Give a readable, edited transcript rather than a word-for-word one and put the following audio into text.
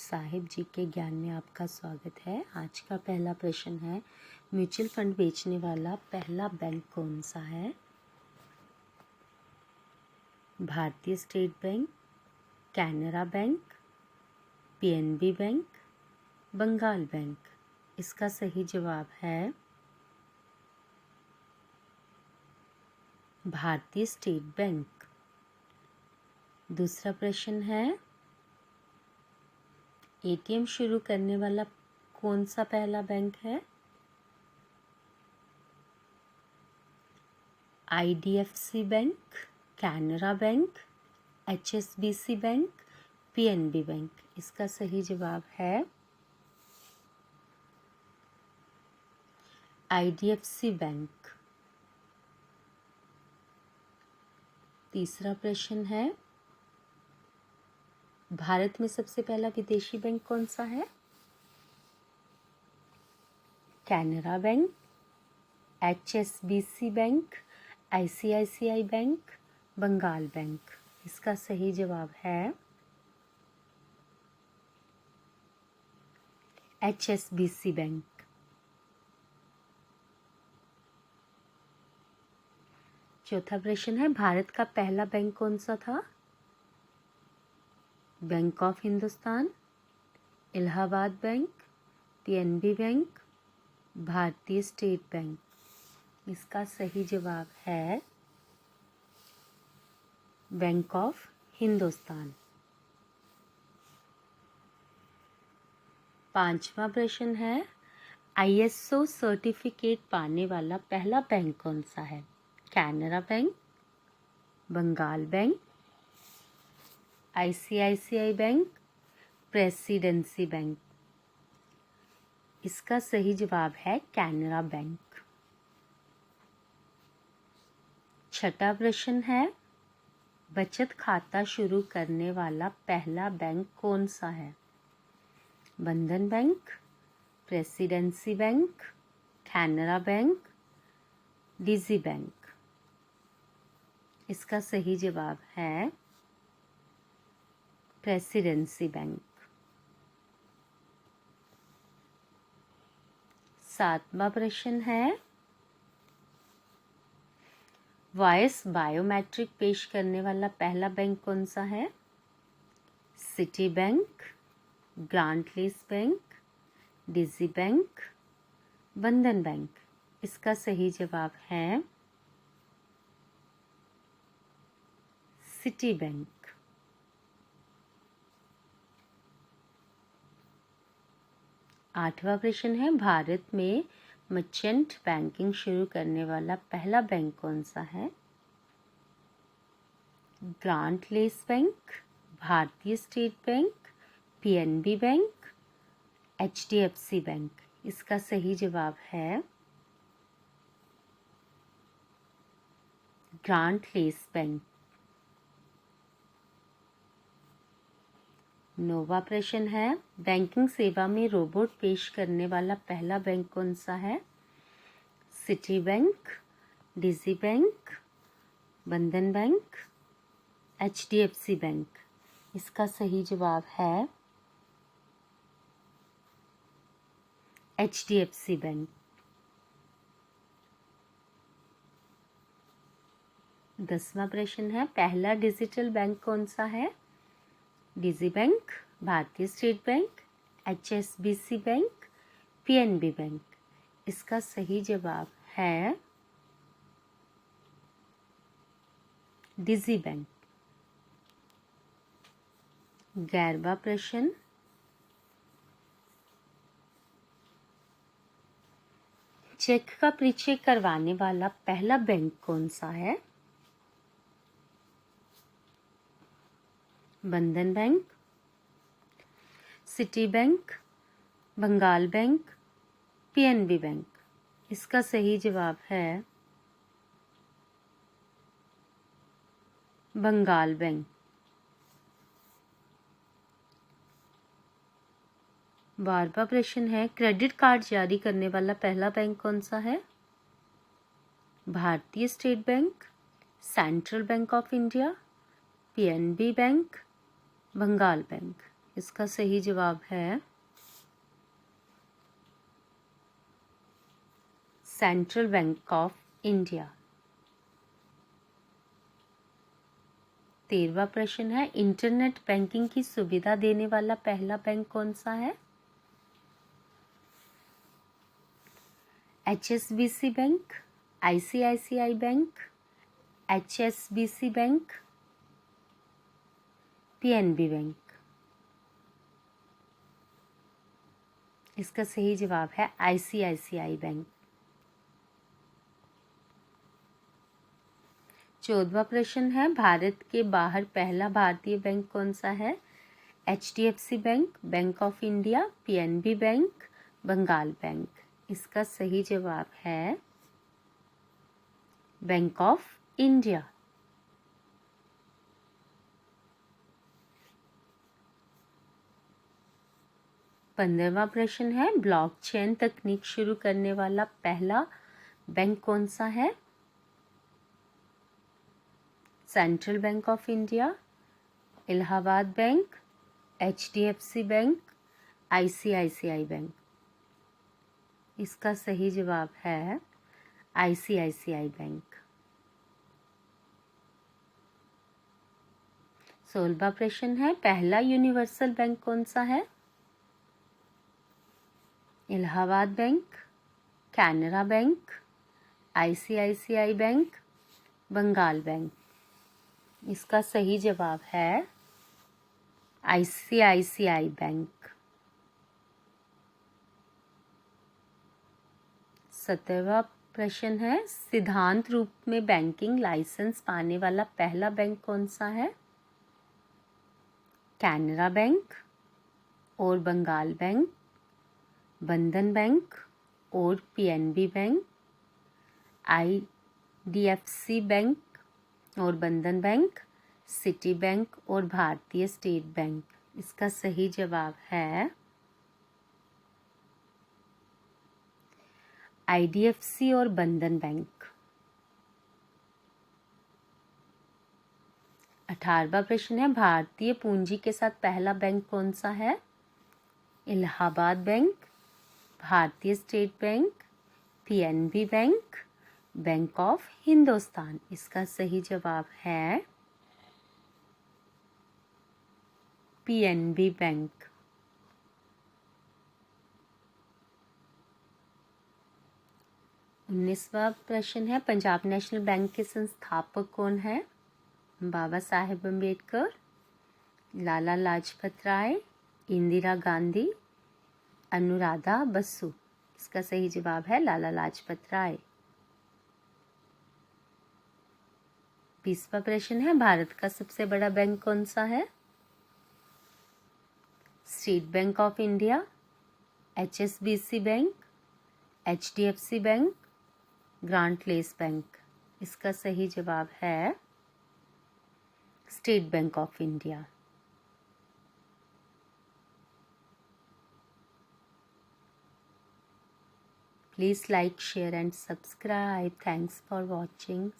साहिब जी के ज्ञान में आपका स्वागत है। आज का पहला प्रश्न है, म्यूचुअल फंड बेचने वाला पहला बैंक कौन सा है? Bharatiya state bank, Canara bank, PNB bank, Bengal bank. इसका सही जवाब है भारतीय स्टेट बैंक। दूसरा प्रश्न है, एटीएम शुरू करने वाला कौन सा पहला बैंक है? IDFC bank, Canara bank, HSBC bank, PNB bank. इसका सही जवाब है आईडीएफसी बैंक। तीसरा प्रश्न है, भारत में सबसे पहला विदेशी बैंक कौन सा है? Canara bank, HSBC bank, ICICI bank, Bengal bank. इसका सही जवाब है एचएसबीसी बैंक। चौथा प्रश्न है, भारत का पहला बैंक कौन सा था? Bank of Hindustan, Allahabad bank, PNB bank, भारतीय स्टेट बैंक। इसका सही जवाब है बैंक ऑफ हिंदुस्तान। पांचवा प्रश्न है, आईएसओ सर्टिफिकेट पाने वाला पहला बैंक कौन सा है? Canara bank, Bengal bank, ICICI bank, Presidency bank. इसका सही जवाब है कैनरा बैंक। छठा प्रश्न है, बचत खाता शुरू करने वाला पहला बैंक कौन सा है? Bandhan bank, Presidency bank, Canara bank, DG bank. इसका सही जवाब है प्रेसिडेंसी बैंक। सातवां प्रश्न है, वॉइस बायोमेट्रिक पेश करने वाला पहला बैंक कौन सा है? City bank, grant lease bank, DG bank, बंधन बैंक। इसका सही जवाब है सिटी बैंक। आठवां प्रश्न है, भारत में मर्चेंट बैंकिंग शुरू करने वाला पहला बैंक कौन सा है? ग्रांट लीज बैंक, भारतीय state bank, PNB bank, HDFC bank. इसका सही जवाब है ग्रांट लीज बैंक। नौवां प्रश्न है, बैंकिंग सेवा में रोबोट पेश करने वाला पहला बैंक कौन सा है? सिटी बैंक, डीजी बैंक, बंधन बैंक, एचडीएफसी बैंक। इसका सही जवाब है एचडीएफसी बैंक। 10वां प्रश्न है, पहला डिजिटल बैंक कौन सा है? डीजी बैंक, भारतीय state bank, HSBC bank, PNB bank. इसका सही जवाब है डीजी बैंक। 11वां प्रश्न, चेक का परिचय करवाने वाला पहला बैंक कौन सा है? Bandhan bank, Citi bank, Bengal bank, PNB bank. इसका सही जवाब है बंगाल बैंक। 12वां प्रश्न है, क्रेडिट कार्ड जारी करने वाला पहला बैंक कौन सा है? Bharatiya state bank, central bank of India, PNB bank, Bengal bank. इसका सही जवाब है सेंट्रल बैंक ऑफ इंडिया। 13वां प्रश्न है, इंटरनेट बैंकिंग की सुविधा देने वाला पहला बैंक कौन सा है? HSBC bank, ICICI bank, HSBC bank, PNB bank. इसका सही जवाब है ICICI बैंक। 14वां प्रश्न है, भारत के बाहर पहला भारतीय बैंक कौन सा है? HDFC bank, bank of India, PNB bank, Bengal bank. इसका सही जवाब है बैंक ऑफ इंडिया। 15वां प्रश्न है, ब्लॉकचेन तकनीक शुरू करने वाला पहला बैंक कौन सा है? Central bank of India, Allahabad bank, HDFC bank, ICICI bank. इसका सही जवाब है ICICI बैंक। 16वां प्रश्न है, पहला यूनिवर्सल बैंक कौन सा है? Allahabad bank, Canara bank, ICICI bank, Bengal bank. इसका सही जवाब है ICICI बैंक। 17वां प्रश्न है, सिद्धांत रूप में बैंकिंग लाइसेंस पाने वाला पहला बैंक कौन सा है? कैनरा बैंक और बंगाल बैंक, बंधन बैंक और PNB बैंक, IDFC बैंक और बंधन बैंक, सिटी बैंक और भारतीय स्टेट बैंक। इसका सही जवाब है IDFC और बंधन बैंक। 18वां प्रश्न है, भारतीय पूंजी के साथ पहला बैंक कौन सा है? इलाहाबाद बैंक, भारतीय state bank, PNB bank, bank of Hindustan. इसका सही जवाब है PNB बैंक। 19वां प्रश्न है, पंजाब नेशनल बैंक के संस्थापक कौन है? बाबा साहेब अम्बेडकर, लाला लाजपत राय, इंदिरा गांधी, अनुराधा बसु। इसका सही जवाब है लाला लाजपत राय। 20वां प्रश्न है, भारत का सबसे बड़ा बैंक कौन सा है? State bank of India, HSBC bank, HDFC bank, grant less bank. इसका सही जवाब है state bank of India. Please like, share and subscribe. Thanks for watching.